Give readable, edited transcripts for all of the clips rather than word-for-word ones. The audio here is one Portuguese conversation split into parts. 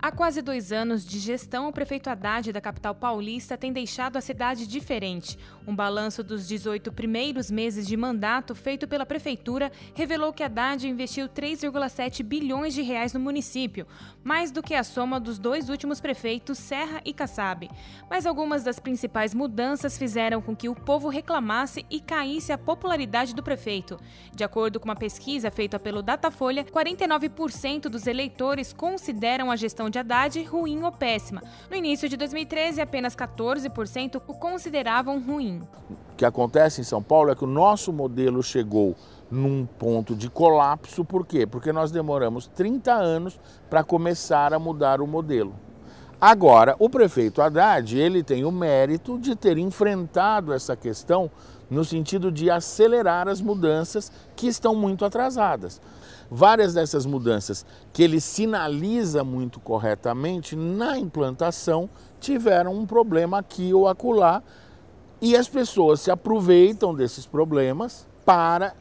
Há quase 2 anos de gestão, o prefeito Haddad da capital paulista tem deixado a cidade diferente. Um balanço dos 18 primeiros meses de mandato feito pela prefeitura revelou que Haddad investiu 3,7 bilhões de reais no município, mais do que a soma dos 2 últimos prefeitos, Serra e Kassab. Mas algumas das principais mudanças fizeram com que o povo reclamasse e caísse a popularidade do prefeito. De acordo com uma pesquisa feita pelo Datafolha, 49% dos eleitores consideram a gestão de Haddad ruim ou péssima. No início de 2013, apenas 14% o consideravam ruim. O que acontece em São Paulo é que o nosso modelo chegou num ponto de colapso. Por quê? Porque nós demoramos 30 anos para começar a mudar o modelo. Agora, o prefeito Haddad, ele tem o mérito de ter enfrentado essa questão no sentido de acelerar as mudanças que estão muito atrasadas. Várias dessas mudanças que ele sinaliza muito corretamente na implantação tiveram um problema aqui ou acolá e as pessoas se aproveitam desses problemas para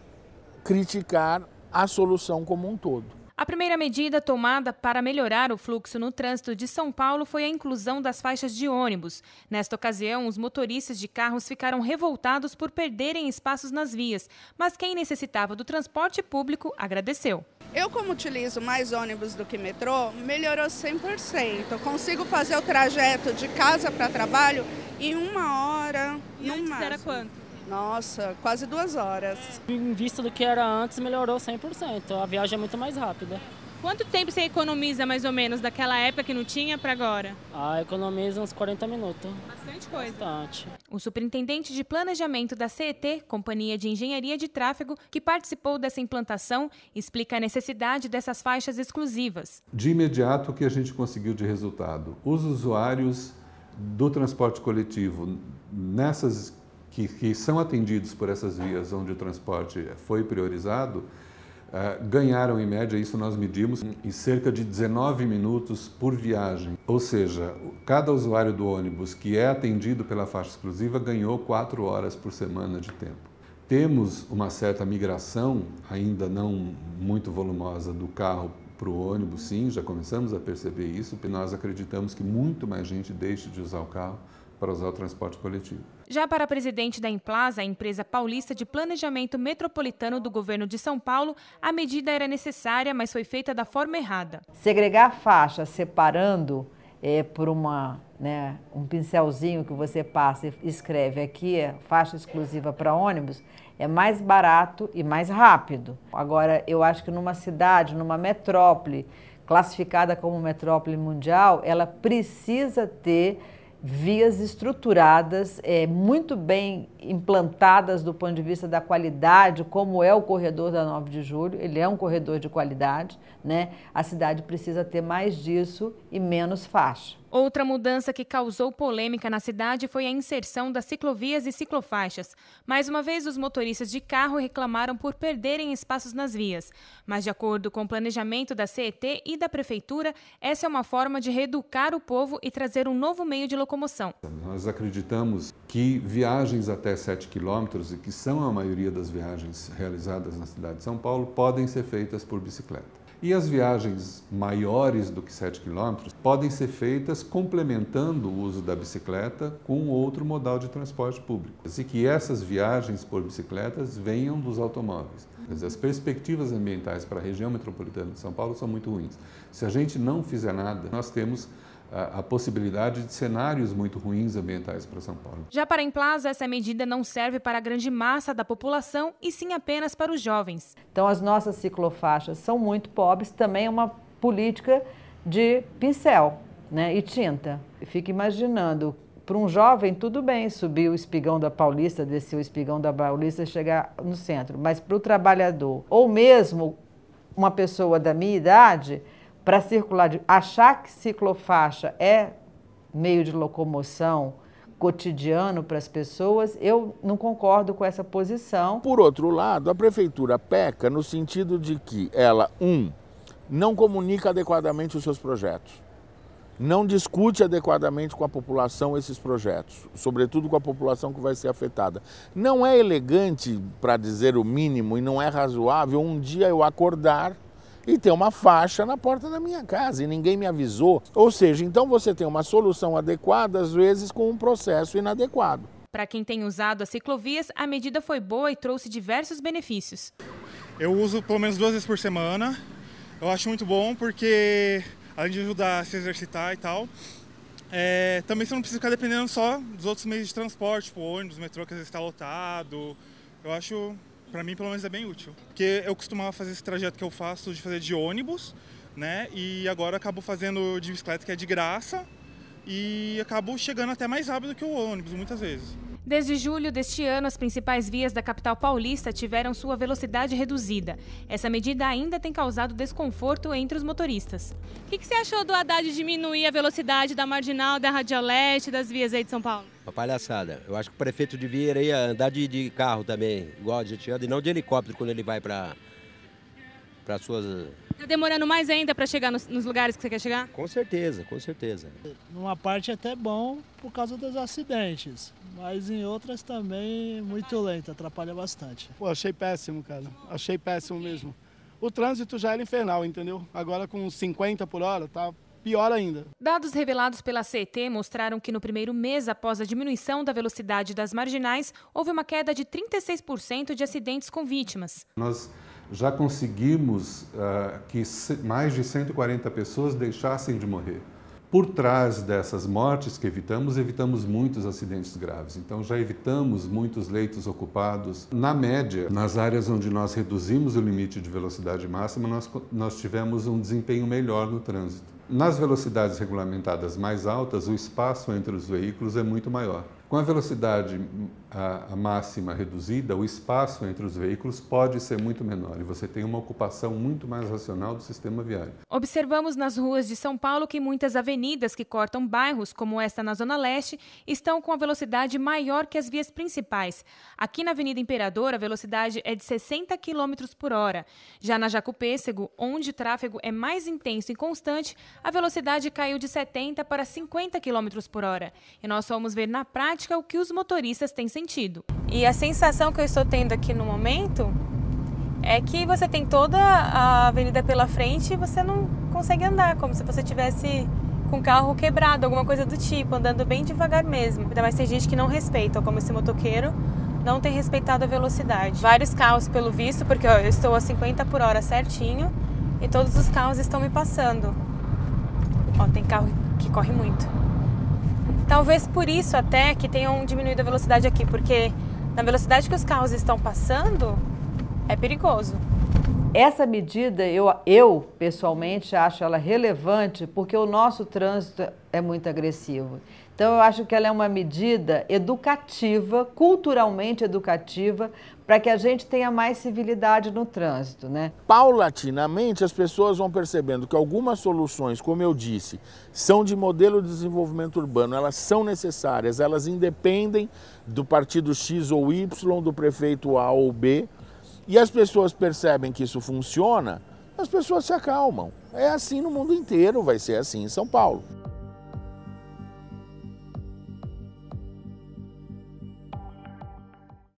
criticar a solução como um todo. A primeira medida tomada para melhorar o fluxo no trânsito de São Paulo foi a inclusão das faixas de ônibus. Nesta ocasião, os motoristas de carros ficaram revoltados por perderem espaços nas vias, mas quem necessitava do transporte público agradeceu. Eu, como utilizo mais ônibus do que metrô, melhorou 100%. Consigo fazer o trajeto de casa para trabalho em 1 hora, no máximo. Era quanto? Nossa, quase 2 horas. Em vista do que era antes, melhorou 100%. A viagem é muito mais rápida. Quanto tempo você economiza, mais ou menos, daquela época que não tinha para agora? Economiza uns 40 minutos. Bastante coisa. Bastante. O superintendente de planejamento da CET, Companhia de Engenharia de Tráfego, que participou dessa implantação, explica a necessidade dessas faixas exclusivas. De imediato, o que a gente conseguiu de resultado? Os usuários do transporte coletivo, que são atendidos por essas vias onde o transporte foi priorizado, ganharam em média, isso nós medimos, em cerca de 19 minutos por viagem. Ou seja, cada usuário do ônibus que é atendido pela faixa exclusiva ganhou 4 horas por semana de tempo. Temos uma certa migração, ainda não muito volumosa, do carro para o ônibus, sim, já começamos a perceber isso, e nós acreditamos que muito mais gente deixe de usar o carro para usar o transporte coletivo. Já para a presidente da Implaza, a empresa paulista de planejamento metropolitano do governo de São Paulo, a medida era necessária, mas foi feita da forma errada. Segregar faixas separando por um pincelzinho que você passa e escreve aqui, faixa exclusiva para ônibus, é mais barato e mais rápido. Agora, eu acho que numa cidade, numa metrópole, classificada como metrópole mundial, ela precisa ter vias estruturadas, muito bem implantadas do ponto de vista da qualidade, como é o corredor da 9 de julho, ele é um corredor de qualidade, né? A cidade precisa ter mais disso e menos faixa. Outra mudança que causou polêmica na cidade foi a inserção das ciclovias e ciclofaixas. Mais uma vez, os motoristas de carro reclamaram por perderem espaços nas vias. Mas, de acordo com o planejamento da CET e da Prefeitura, essa é uma forma de reeducar o povo e trazer um novo meio de locomoção. Nós acreditamos que viagens até 7 quilômetros, e que são a maioria das viagens realizadas na cidade de São Paulo, podem ser feitas por bicicleta. E as viagens maiores do que 7 quilômetros podem ser feitas complementando o uso da bicicleta com outro modal de transporte público. E que essas viagens por bicicletas venham dos automóveis. As perspectivas ambientais para a região metropolitana de São Paulo são muito ruins. Se a gente não fizer nada, nós temos a possibilidade de cenários muito ruins ambientais para São Paulo. Já para a Implaza, essa medida não serve para a grande massa da população e sim apenas para os jovens. Então as nossas ciclofaixas são muito pobres, também é uma política de pincel, né, e tinta. Eu fico imaginando, para um jovem tudo bem subir o espigão da Paulista, descer o espigão da Paulista e chegar no centro, mas para o trabalhador, ou mesmo uma pessoa da minha idade, para circular, achar que ciclofaixa é meio de locomoção cotidiano para as pessoas, eu não concordo com essa posição. Por outro lado, a prefeitura peca no sentido de que ela, não comunica adequadamente os seus projetos, não discute adequadamente com a população esses projetos, sobretudo com a população que vai ser afetada. Não é elegante, para dizer o mínimo, e não é razoável um dia eu acordar e ter uma faixa na porta da minha casa e ninguém me avisou. Ou seja, então você tem uma solução adequada, às vezes com um processo inadequado. Para quem tem usado as ciclovias, a medida foi boa e trouxe diversos benefícios. Eu uso pelo menos 2 vezes por semana. Eu acho muito bom porque, além de ajudar a se exercitar e tal, também você não precisa ficar dependendo só dos outros meios de transporte, tipo ônibus, metrô, que às vezes está lotado. Eu acho, para mim, pelo menos é bem útil. Porque eu costumava fazer esse trajeto que eu faço de fazer de ônibus, né? E agora eu acabo fazendo de bicicleta, que é de graça, e acabo chegando até mais rápido que o ônibus, muitas vezes. Desde julho deste ano, as principais vias da capital paulista tiveram sua velocidade reduzida. Essa medida ainda tem causado desconforto entre os motoristas. O que você achou do Haddad diminuir a velocidade da Marginal, da Radial Leste, das vias aí de São Paulo? Uma palhaçada. Eu acho que o prefeito devia ir aí andar de carro também, igual a gente anda, e não de helicóptero quando ele vai para suas... Está demorando mais ainda para chegar nos lugares que você quer chegar? Com certeza, com certeza. Numa parte é até bom por causa dos acidentes, mas em outras também muito lento, atrapalha bastante. Pô, achei péssimo, cara. Achei péssimo mesmo. O trânsito já era infernal, entendeu? Agora com 50 por hora tá pior ainda. Dados revelados pela CET mostraram que no primeiro mês após a diminuição da velocidade das marginais, houve uma queda de 36% de acidentes com vítimas. Nós já conseguimos que mais de 140 pessoas deixassem de morrer. Por trás dessas mortes que evitamos muitos acidentes graves. Então já evitamos muitos leitos ocupados. Na média, nas áreas onde nós reduzimos o limite de velocidade máxima, nós tivemos um desempenho melhor no trânsito. Nas velocidades regulamentadas mais altas, o espaço entre os veículos é muito maior. Com a velocidade máxima reduzida, o espaço entre os veículos pode ser muito menor e você tem uma ocupação muito mais racional do sistema viário. Observamos nas ruas de São Paulo que muitas avenidas que cortam bairros, como esta na Zona Leste, estão com a velocidade maior que as vias principais. Aqui na Avenida Imperador, a velocidade é de 60 km por hora. Já na Jacopêssego, onde o tráfego é mais intenso e constante, a velocidade caiu de 70 para 50 km por hora. E nós vamos ver na prática o que os motoristas têm sentido. E a sensação que eu estou tendo aqui no momento é que você tem toda a avenida pela frente e você não consegue andar, como se você tivesse com o carro quebrado, alguma coisa do tipo, andando bem devagar mesmo. Ainda mais tem gente que não respeita, como esse motoqueiro não tem respeitado a velocidade. Vários carros pelo visto, porque ó, eu estou a 50 por hora certinho e todos os carros estão me passando. Ó, tem carro que corre muito. Talvez por isso até que tenham diminuído a velocidade aqui, porque na velocidade que os carros estão passando, é perigoso. Essa medida, eu pessoalmente acho ela relevante porque o nosso trânsito é muito agressivo. Então eu acho que ela é uma medida educativa, culturalmente educativa, para que a gente tenha mais civilidade no trânsito, né? Paulatinamente as pessoas vão percebendo que algumas soluções, como eu disse, são de modelo de desenvolvimento urbano, elas são necessárias, elas independem do partido X ou Y, do prefeito A ou B, e as pessoas percebem que isso funciona, as pessoas se acalmam. É assim no mundo inteiro, vai ser assim em São Paulo.